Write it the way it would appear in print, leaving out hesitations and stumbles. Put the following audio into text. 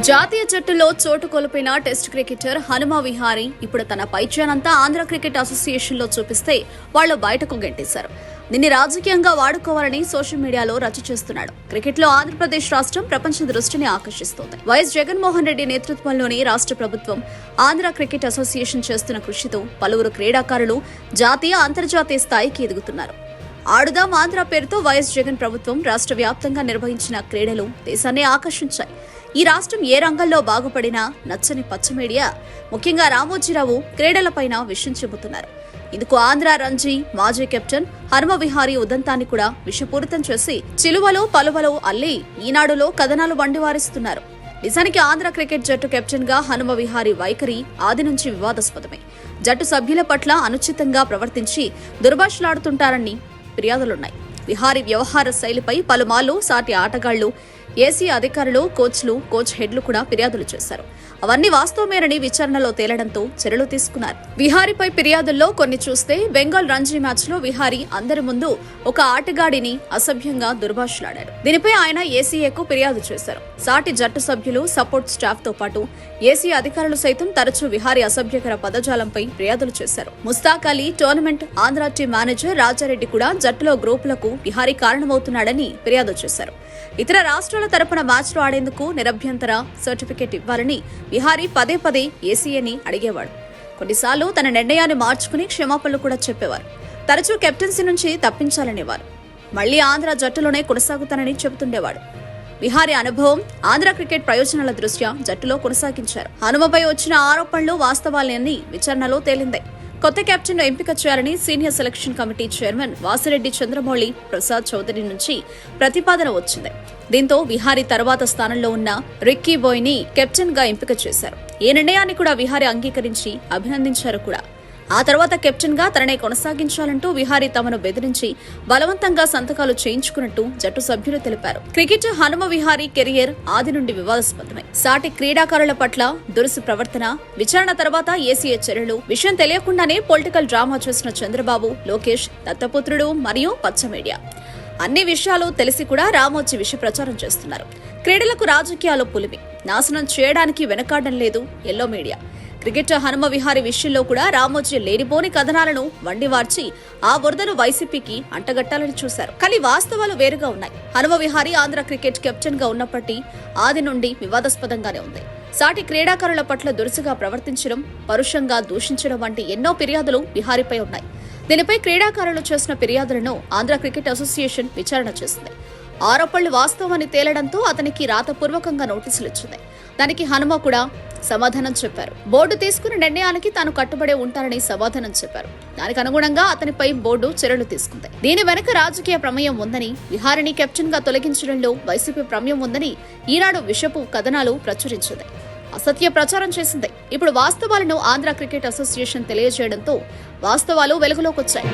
జాతీయ జట్టులో చోటు కోల్పోయిన టెస్ట్ క్రికెటర్ హనుమ విహారీ ఇప్పుడు తన పైచేనంతా ఆంధ్ర క్రికెట్ అసోసియేషన్ లో చూపిస్తే వాళ్లు బయటకు గెంటేశారు. దీన్ని రాజకీయంగా వాడుకోవాలని సోషల్ మీడియాలో రచ్చ చేస్తున్నాడు. క్రికెట్ లో ఆంధ్రప్రదేశ్ రాష్ట్రం ప్రపంచ దృష్టిని ఆకర్షిస్తోంది. వైఎస్ జగన్మోహన్ రెడ్డి నేతృత్వంలోని రాష్ట్ర ప్రభుత్వం ఆంధ్ర క్రికెట్ అసోసియేషన్ చేస్తున్న కృషితో పలువురు క్రీడాకారులు జాతీయ అంతర్జాతీయ స్థాయికి ఎదుగుతున్నారు. ఆడుదాం ఆంధ్ర పేరుతో వైఎస్ జగన్ ప్రభుత్వం రాష్ట్ర వ్యాప్తంగా నిర్వహించిన క్రీడలు దేశాన్ని ఆకర్షించాయి. ఈ రాష్ట్రం ఏ రంగంలో బాగుపడినా నచ్చని పచ్చ మీడియా, ముఖ్యంగా రామోజీరావు క్రీడలపైన విషయం చెబుతున్నారు. ఇందుకు ఆంధ్ర రంజీ మాజీ కెప్టెన్ హనుమ విహారీ ఉదంతాన్ని కూడా విషపూరితం చేసి చిలువలో పలువలో అల్లి ఈనాడులో కథనాలు వండివారిస్తున్నారు. నిజానికి ఆంధ్ర క్రికెట్ జట్టు కెప్టెన్ గా హనుమ విహారీ వైఖరి ఆది నుంచి వివాదాస్పదమే. జట్టు సభ్యుల పట్ల అనుచితంగా ప్రవర్తించి దుర్భాషలాడుతుంటారని ఫిర్యాదులున్నాయి. విహారీ వ్యవహార శైలిపై పలుమార్లు సాటి ఆటగాళ్లు, ఏసీ అధికారులు, కోచ్ హెడ్లు కూడా ఫిర్యాదులు చేశారు. అవన్నీ వాస్తవమేనని విచారణలో తేలడంతో చర్యలు తీసుకున్నారు. విహారీపై ఫిర్యాదుల్లో కొన్ని చూస్తే బెంగాల్ రంజీ మ్యాచ్ లో విహారీ అందరి ముందు ఒక ఆటగాడిని అసభ్యంగా దుర్భాషలాడాడు. దీనిపై ఆయన ఏసీఏకు ఫిర్యాదు చేశారు. సాటి జట్టు సభ్యులు, సపోర్ట్ స్టాఫ్ తో పాటు ఏసీ అధికారులు సైతం తరచూ విహారీ అసభ్యకర పదజాలంపై ఫిర్యాదులు చేశారు. Mushtaq Ali, tournament Andhra team manager Rajareddy కూడా జట్టులో గ్రూపులకు విహారీ కారణమవుతున్నాడని ఫిర్యాదు చేశారు. ఇతర రాష్ట్రాల తరపున మ్యాచ్ లో ఆడేందుకు నిరభ్యంతర సర్టిఫికెట్ ఇవ్వాలని విహారీ పదే పదే ఏసీఏని అడిగేవాడు. కొన్నిసార్లు తన నిర్ణయాన్ని మార్చుకుని క్షమాపణలు కూడా చెప్పేవారు. తరచూ కెప్టెన్సీ నుంచి తప్పించాలనేవారు. మళ్లీ ఆంధ్ర జట్టులోనే కొనసాగుతానని చెబుతుండేవాడు. విహారీ అనుభవం, ఆంధ్ర క్రికెట్ ప్రయోజనాల దృష్ట్యా జట్టులో కొనసాగించారు. హనుమపై వచ్చిన ఆరోపణలు వాస్తవాలన్నీ విచారణలో తేలిందే. కొత్త కెప్టెన్ ఎంపిక చేయాలని senior selection committee chairman Vasireddy Chandramouli Prasad Chowdary నుంచి ప్రతిపాదన వచ్చింది. దీంతో విహారీ తర్వాత స్థానంలో ఉన్న రిక్కీ బాయ్ ని కెప్టెన్ గా ఎంపిక చేశారు. ఈ నిర్ణయాన్ని కూడా విహారీ అంగీకరించి అభినందించారు కూడా. ఆ తర్వాత కెప్టెన్ గా తననే కొనసాగించాలంటూ విహారీ తమను బెదిరించి బలవంతంగా సంతకాలు చేయించుకున్నట్టు జట్టు సభ్యులు తెలిపారు. క్రికెట్ హనుమ విహారీ కెరియర్ ఆది నుండి వివాదాస్పదమే. సాటి క్రీడాకారుల పట్ల దురుసు ప్రవర్తన, విచారణ తర్వాత ఏసీఏ చర్యలు, విషయం తెలియకుండానే పొలిటికల్ డ్రామా చేసిన చంద్రబాబు, లోకేష్ దత్తపుత్రుడు మరియు పచ్చ మీడియా అన్ని విషయాలు తెలిసి కూడా రామోజీ విష ప్రచారం చేస్తున్నారు. క్రీడలకు రాజకీయాలు పులిమి, నాశనం చేయడానికి వెనకాడడం లేదు yellow media. Cricket Hanuma Vihari విషయంలో కూడా రామోజీ లేనిపోని కథనాలను వండివార్చి ఆ బురదను వైసీపీకి అంటగట్టాలని చూశారు. కానీ వాస్తవాలు వేరుగా ఉన్నాయి. హనుమ విహారీ ఆంధ్ర క్రికెట్ కెప్టెన్ గా ఉన్నప్పటి ఆది నుండి వివాదాస్పదంగానే ఉంది. సాటి క్రీడాకారుల పట్ల దురుసుగా ప్రవర్తించడం, పరుషంగా దూషించడం వంటి ఎన్నో ఫిర్యాదులు విహారీపై ఉన్నాయి. దీనిపై క్రీడాకారులు చేసిన ఫిర్యాదులను ఆంధ్ర క్రికెట్ అసోసియేషన్ విచారణ చేసింది. ఆరోపణలు వాస్తవాన్ని తేలడంతో అతనికి రాతపూర్వకంగా నోటీసులు ఇచ్చింది. దానికి హనుమ కూడా సమాధానం చెప్పారు. బోర్డు తీసుకున్న నిర్ణయానికి తాను కట్టుబడే ఉంటారని సమాధానం చెప్పారు. దానికి అనుగుణంగా అతనిపై బోర్డు చర్యలు తీసుకుంది. దీని వెనుక రాజకీయ ప్రమేయం ఉందని, విహారీని కెప్టెన్ గా తొలగించడంలో వైసీపీ ప్రమేయం ఉందని ఈనాడు విషపు కథనాలు ప్రచురించింది. అసత్య ప్రచారం చేసింది. ఇప్పుడు వాస్తవాలను ఆంధ్ర క్రికెట్ అసోసియేషన్ తెలియజేయడంతో వాస్తవాలు వెలుగులోకొచ్చాయి.